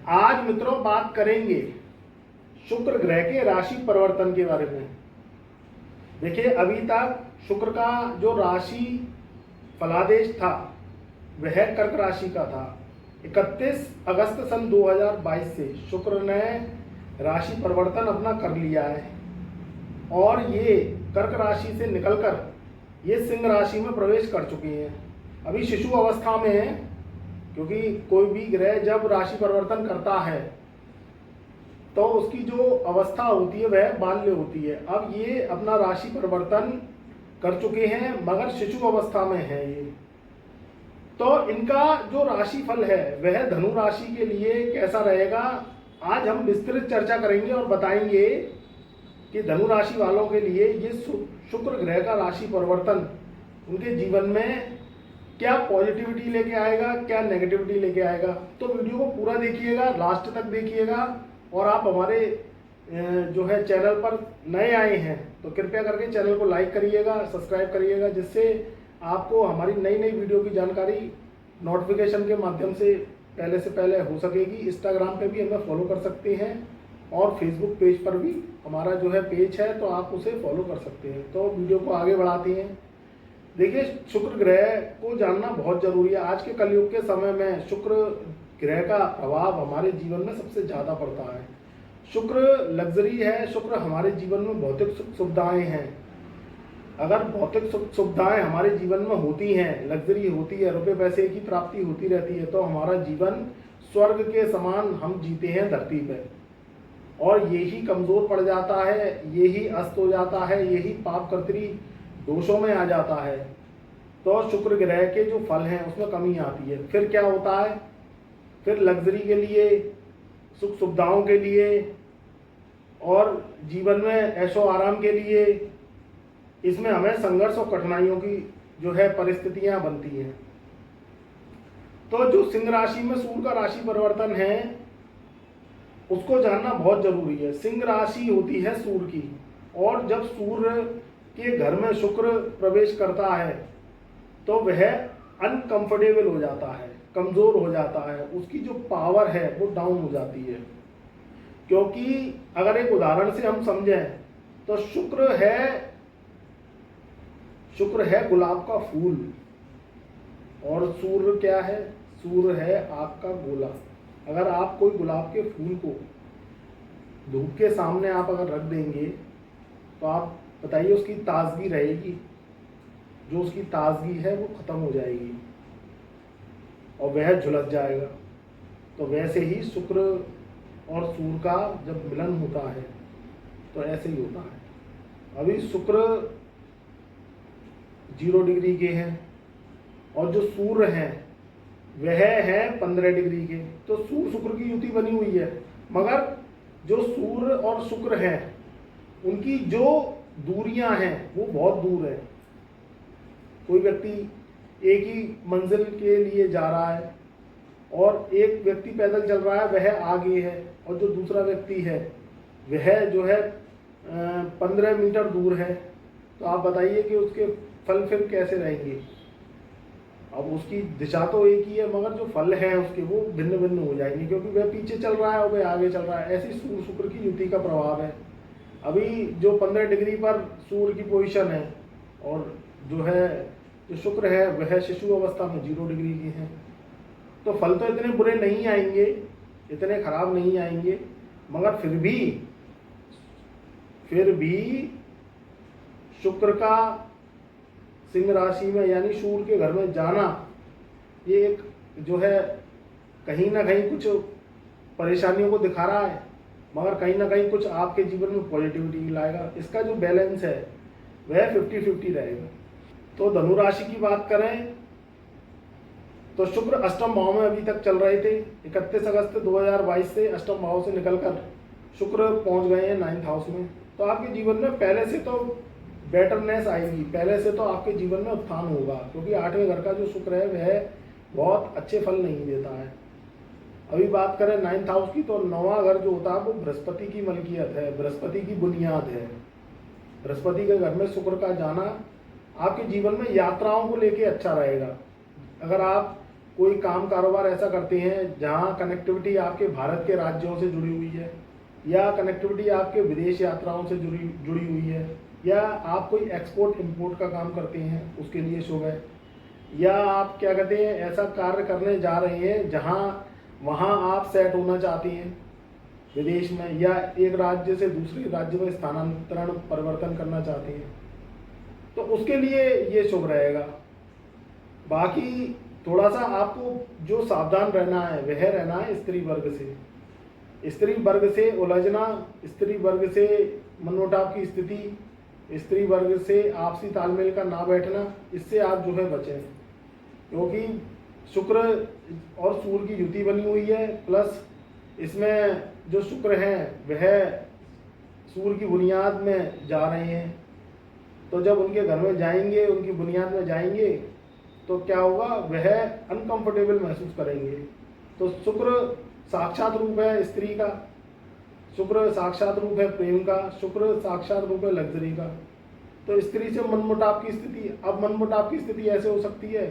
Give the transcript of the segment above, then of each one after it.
आज मित्रों बात करेंगे शुक्र ग्रह के राशि परिवर्तन के बारे में। देखिए, अभी तक शुक्र का जो राशि फलादेश था वह कर्क राशि का था। 31 अगस्त सन 2022 से शुक्र ने राशि परिवर्तन अपना कर लिया है और ये कर्क राशि से निकलकर ये सिंह राशि में प्रवेश कर चुके हैं। अभी शिशु अवस्था में है, क्योंकि कोई भी ग्रह जब राशि परिवर्तन करता है तो उसकी जो अवस्था होती है वह बाल्य होती है। अब ये अपना राशि परिवर्तन कर चुके हैं मगर शिशु अवस्था में है ये। तो इनका जो राशि फल है वह धनु राशि के लिए कैसा रहेगा, आज हम विस्तृत चर्चा करेंगे और बताएंगे कि धनु राशि वालों के लिए ये शुक्र ग्रह का राशि परिवर्तन उनके जीवन में क्या पॉजिटिविटी लेके आएगा, क्या नेगेटिविटी लेके आएगा। तो वीडियो को पूरा देखिएगा, लास्ट तक देखिएगा। और आप हमारे जो है चैनल पर नए आए हैं तो कृपया करके चैनल को लाइक करिएगा, सब्सक्राइब करिएगा, जिससे आपको हमारी नई नई वीडियो की जानकारी नोटिफिकेशन के माध्यम से पहले हो सकेगी। इंस्टाग्राम पे भी हमें फॉलो कर सकते हैं और फेसबुक पेज पर भी हमारा जो है पेज है तो आप उसे फॉलो कर सकते हैं। तो वीडियो को आगे बढ़ाते हैं। देखिए, शुक्र ग्रह को जानना बहुत जरूरी है। आज के कलयुग के समय में शुक्र ग्रह का प्रभाव हमारे जीवन में सबसे ज़्यादा पड़ता है। शुक्र लग्जरी है, शुक्र हमारे जीवन में भौतिक सुख सुविधाएँ हैं। अगर भौतिक सुख सुविधाएँ हमारे जीवन में होती हैं, लग्जरी होती है, रुपए पैसे की प्राप्ति होती रहती है, तो हमारा जीवन स्वर्ग के समान हम जीते हैं धरती पर। और यही कमज़ोर पड़ जाता है, यही अस्त हो जाता है, यही पाप कर्तरी दोषों में आ जाता है। तो शुक्र ग्रह के जो फल हैं उसमें कमी आती है। फिर क्या होता है, फिर लग्जरी के लिए, सुख सुविधाओं के लिए और जीवन में ऐशो आराम के लिए इसमें हमें संघर्ष और कठिनाइयों की जो है परिस्थितियां बनती हैं। तो जो सिंह राशि में सूर्य का राशि परिवर्तन है उसको जानना बहुत जरूरी है। सिंह राशि होती है सूर्य की, और जब सूर्य के घर में शुक्र प्रवेश करता है तो वह अनकंफर्टेबल हो जाता है, कमजोर हो जाता है, उसकी जो पावर है वो डाउन हो जाती है। क्योंकि अगर एक उदाहरण से हम समझें तो शुक्र है गुलाब का फूल और सूर्य क्या है, सूर्य है आग का गोला। अगर आप कोई गुलाब के फूल को धूप के सामने आप अगर रख देंगे तो आप बताइए उसकी ताजगी रहेगी, जो उसकी ताजगी है वो खत्म हो जाएगी और वह झुलस जाएगा। तो वैसे ही शुक्र और सूर्य का जब मिलन होता है तो ऐसे ही होता है। अभी शुक्र 0 डिग्री के हैं और जो सूर्य हैं वह है 15 डिग्री के। तो सूर्य शुक्र की युति बनी हुई है, मगर जो सूर्य और शुक्र हैं उनकी जो दूरियां हैं वो बहुत दूर है। कोई व्यक्ति एक ही मंजिल के लिए जा रहा है और एक व्यक्ति पैदल चल रहा है, वह आगे है, और जो दूसरा व्यक्ति है वह जो है 15 मीटर दूर है। तो आप बताइए कि उसके फल फिर कैसे रहेंगे। अब उसकी दिशा तो एक ही है मगर जो फल हैं उसके वो भिन्न भिन्न हो जाएंगे, क्योंकि वह पीछे चल रहा है और वह आगे चल रहा है। ऐसी सूर्य शुक्र की युति का प्रभाव है। अभी जो 15 डिग्री पर सूर्य की पोजीशन है और जो है जो शुक्र है वह शिशु अवस्था में 0 डिग्री की है। तो फल तो इतने बुरे नहीं आएंगे, इतने खराब नहीं आएंगे, मगर फिर भी शुक्र का सिंह राशि में यानी सूर्य के घर में जाना ये एक जो है कहीं ना कहीं कुछ परेशानियों को दिखा रहा है, मगर कहीं ना कहीं कुछ आपके जीवन में पॉजिटिविटी लाएगा। इसका जो बैलेंस है वह 50-50 रहेगा। तो धनु राशि की बात करें तो शुक्र अष्टम भाव में अभी तक चल रहे थे। 31 अगस्त 2022 से अष्टम भाव से निकलकर शुक्र पहुंच गए हैं 9th हाउस में। तो आपके जीवन में पहले से तो बेटरनेस आएगी, पहले से तो आपके जीवन में उत्थान होगा, क्योंकि 8वें घर का जो शुक्र है वह बहुत अच्छे फल नहीं देता है। अभी बात करें 9th हाउस की तो 9वां घर जो होता है वो बृहस्पति की मलकियत है, बृहस्पति की बुनियाद है। बृहस्पति के घर में शुक्र का जाना आपके जीवन में यात्राओं को लेके अच्छा रहेगा। अगर आप कोई काम कारोबार ऐसा करते हैं जहां कनेक्टिविटी आपके भारत के राज्यों से जुड़ी हुई है, या कनेक्टिविटी आपके विदेश यात्राओं से जुड़ी हुई है, या आप कोई एक्सपोर्ट इंपोर्ट का काम करते हैं उसके लिए शुभ है, या आप क्या कहते हैं ऐसा कार्य करने जा रहे हैं जहां वहां आप सेट होना चाहते हैं विदेश में, या एक राज्य से दूसरे राज्य में स्थानांतरण परिवर्तन करना चाहते हैं, तो उसके लिए ये शुभ रहेगा। बाकी थोड़ा सा आपको जो सावधान रहना है वह रहना है स्त्री वर्ग से। स्त्री वर्ग से उलझना, स्त्री वर्ग से मनमुटाव की स्थिति, स्त्री वर्ग से आपसी तालमेल का ना बैठना, इससे आप जो है बचें, क्योंकि शुक्र और सूर्य की युति बनी हुई है, प्लस इसमें जो शुक्र हैं वह सूर्य की बुनियाद में जा रहे हैं। तो जब उनके घर में जाएंगे, उनकी बुनियाद में जाएंगे, तो क्या होगा, वह अनकंफर्टेबल महसूस करेंगे। तो शुक्र साक्षात रूप है स्त्री का, शुक्र साक्षात रूप है प्रेम का, शुक्र साक्षात रूप है लग्जरी का। तो स्त्री से मनमुटाव की स्थिति, अब मनमुटाव की स्थिति ऐसे हो सकती है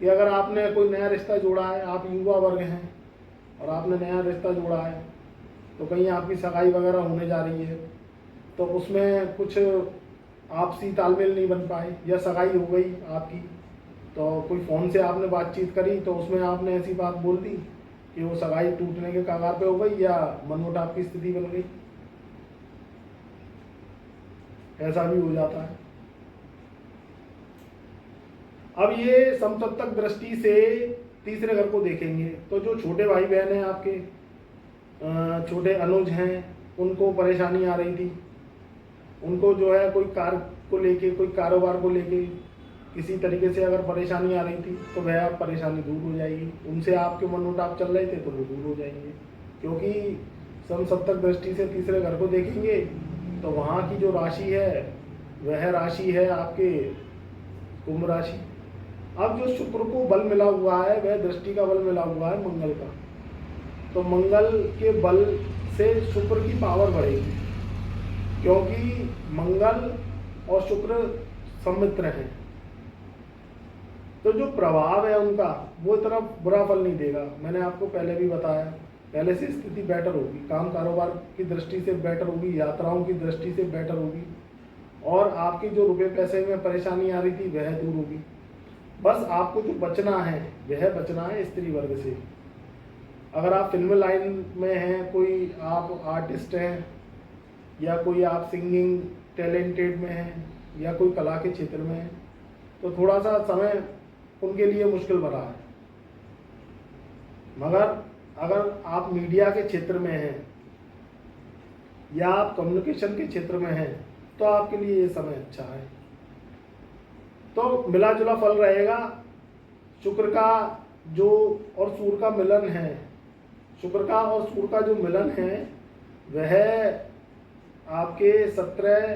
कि अगर आपने कोई नया रिश्ता जोड़ा है, आप युवा वर्ग हैं और आपने नया रिश्ता जोड़ा है, तो कहीं आपकी सगाई वगैरह होने जा रही है, तो उसमें कुछ आपसी तालमेल नहीं बन पाए, या सगाई हो गई आपकी, तो कोई फ़ोन से आपने बातचीत करी तो उसमें आपने ऐसी बात बोल दी कि वो सगाई टूटने के कगार पे हो गई, या मनमुटाव की स्थिति बन गई, ऐसा भी हो जाता है। अब ये समसप्तक दृष्टि से तीसरे घर को देखेंगे, तो जो छोटे भाई बहन हैं आपके, छोटे अनुज हैं, उनको परेशानी आ रही थी, उनको जो है कोई कार्य को लेके, कोई कारोबार को लेके किसी तरीके से अगर परेशानी आ रही थी, तो वह परेशानी दूर हो जाएगी। उनसे आपके मनमुटाव चल रहे थे तो वो दूर हो जाएंगे, क्योंकि समसप्तक दृष्टि से तीसरे घर को देखेंगे तो वहाँ की जो राशि है वह राशि है आपके कुंभ राशि। अब जो शुक्र को बल मिला हुआ है वह दृष्टि का बल मिला हुआ है मंगल का, तो मंगल के बल से शुक्र की पावर बढ़ेगी, क्योंकि मंगल और शुक्र सम्मित्र हैं। तो जो प्रभाव है उनका वो इतना बुरा फल नहीं देगा। मैंने आपको पहले भी बताया, पहले से स्थिति बेटर होगी, काम कारोबार की दृष्टि से बेटर होगी, यात्राओं की दृष्टि से बेटर होगी, और आपकी जो रुपए पैसे में परेशानी आ रही थी वह दूर होगी। बस आपको जो बचना है वह बचना है स्त्री वर्ग से। अगर आप फिल्म लाइन में हैं, कोई आप आर्टिस्ट हैं, या कोई आप सिंगिंग टैलेंटेड में हैं, या कोई कला के क्षेत्र में हैं, तो थोड़ा सा समय उनके लिए मुश्किल भरा है। मगर अगर आप मीडिया के क्षेत्र में हैं या आप कम्युनिकेशन के क्षेत्र में हैं, तो आपके लिए ये समय अच्छा है। तो मिला जुला फल रहेगा। शुक्र का जो और सूर्य का मिलन है, शुक्र का और सूर्य का जो मिलन है वह आपके 17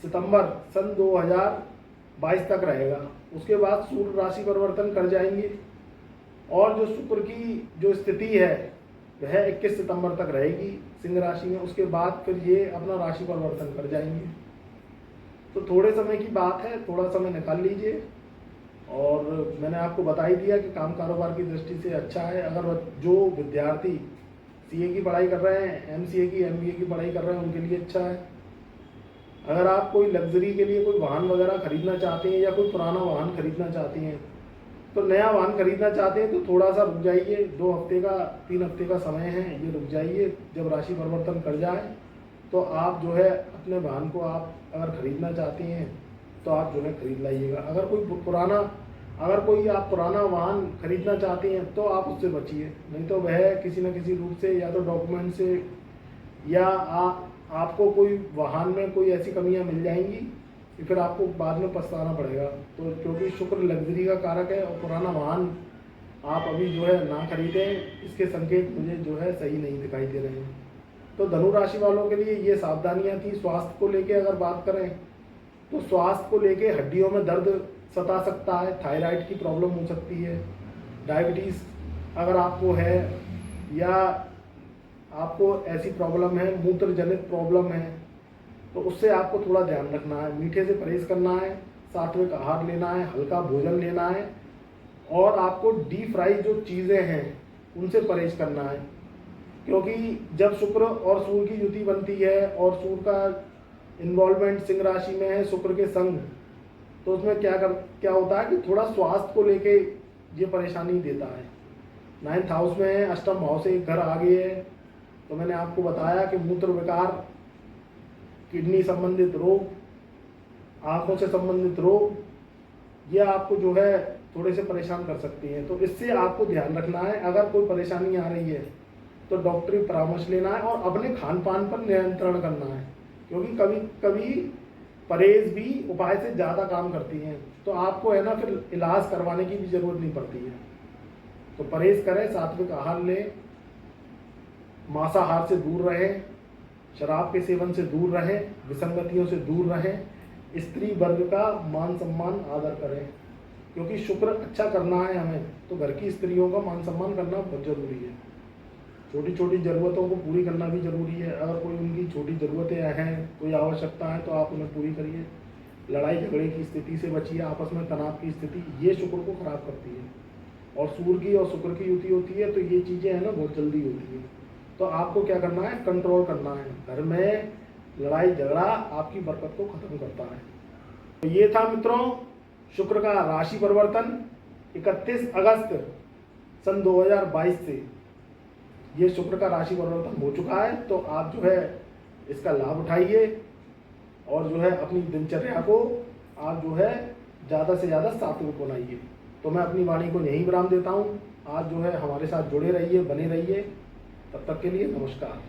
सितंबर सन 2022 तक रहेगा। उसके बाद सूर्य राशि परिवर्तन कर जाएंगे, और जो शुक्र की जो स्थिति है वह 21 सितंबर तक रहेगी सिंह राशि में। उसके बाद फिर ये अपना राशि परिवर्तन कर जाएंगे। तो थोड़े समय की बात है, थोड़ा समय निकाल लीजिए। और मैंने आपको बता ही दिया कि काम कारोबार की दृष्टि से अच्छा है। अगर जो विद्यार्थी सीए की पढ़ाई कर रहे हैं, एमसीए की, एमबीए की पढ़ाई कर रहे हैं, उनके लिए अच्छा है। अगर आप कोई लग्जरी के लिए कोई वाहन वगैरह खरीदना चाहते हैं, या कोई पुराना वाहन खरीदना चाहते हैं, तो नया वाहन खरीदना चाहते हैं, तो थोड़ा सा रुक जाइए। 2 हफ्ते का 3 हफ्ते का समय है, ये रुक जाइए। जब राशि परिवर्तन कर जाए तो आप जो है अपने वाहन को आप अगर खरीदना चाहते हैं तो आप जो है खरीद लाइएगा। अगर कोई आप पुराना वाहन खरीदना चाहते हैं तो आप उससे बचिए, नहीं तो वह किसी न किसी रूप से, या तो डॉक्यूमेंट से, या आपको कोई वाहन में कोई ऐसी कमियां मिल जाएंगी कि फिर आपको बाद में पछताना पड़ेगा। तो क्योंकि शुक्र लग्जरी का कारक है, और पुराना वाहन आप अभी जो है ना खरीदें, इसके संकेत मुझे जो है सही नहीं दिखाई दे रहे हैं। तो धनु राशि वालों के लिए ये सावधानियां थी। स्वास्थ्य को लेके अगर बात करें तो स्वास्थ्य को लेके हड्डियों में दर्द सता सकता है, थायराइड की प्रॉब्लम हो सकती है, डायबिटीज़ अगर आपको है, या आपको ऐसी प्रॉब्लम है, मूत्र जनित प्रॉब्लम है, तो उससे आपको थोड़ा ध्यान रखना है। मीठे से परहेज करना है, सात्विक आहार लेना है, हल्का भोजन लेना है, और आपको डीप फ्राई जो चीज़ें हैं उनसे परहेज करना है, क्योंकि जब शुक्र और सूर्य की युति बनती है और सूर्य का इन्वॉल्वमेंट सिंह राशि में है शुक्र के संग, तो उसमें क्या होता है कि थोड़ा स्वास्थ्य को लेके ये परेशानी देता है। 9th हाउस में है, अष्टम भाव से एक घर आगे है, तो मैंने आपको बताया कि मूत्र विकार, किडनी संबंधित रोग, आंखों से संबंधित रोग, ये आपको जो है थोड़े से परेशान कर सकती हैं। तो इससे आपको ध्यान रखना है, अगर कोई परेशानी आ रही है तो डॉक्टरी परामर्श लेना है और अपने खान पान पर नियंत्रण करना है, क्योंकि कभी कभी परहेज भी उपाय से ज़्यादा काम करती हैं, तो आपको है ना फिर इलाज करवाने की भी ज़रूरत नहीं पड़ती है। तो परहेज करें, सात्विक आहार लें, मांसाहार से दूर रहें, शराब के सेवन से दूर रहें, विसंगतियों से दूर रहें, स्त्री वर्ग का मान सम्मान आदर करें, क्योंकि शुक्र अच्छा करना है हमें, तो घर की स्त्रियों का मान सम्मान करना बहुत जरूरी है। छोटी छोटी ज़रूरतों को पूरी करना भी जरूरी है। अगर कोई उनकी छोटी ज़रूरतें हैं, कोई आवश्यकता है, तो आप उन्हें पूरी करिए। लड़ाई झगड़े की स्थिति से बचिए, आपस में तनाव की स्थिति, ये शुक्र को खराब करती है। और सूर्य की और शुक्र की युति होती है तो ये चीज़ें हैं ना बहुत जल्दी होती है। तो आपको क्या करना है, कंट्रोल करना है। घर में लड़ाई झगड़ा आपकी बरकत को खत्म करता है। तो ये था मित्रों शुक्र का राशि परिवर्तन 31 अगस्त सन 2022 से ये शुक्र का राशि परिवर्तन हो चुका है। तो आप जो है इसका लाभ उठाइए और जो है अपनी दिनचर्या को आप जो है ज़्यादा से ज़्यादा सात्विक बनाइए। तो मैं अपनी वाणी को यहीं विराम देता हूँ। आज जो है हमारे साथ जुड़े रहिए, बने रहिए। तब तक के लिए नमस्कार।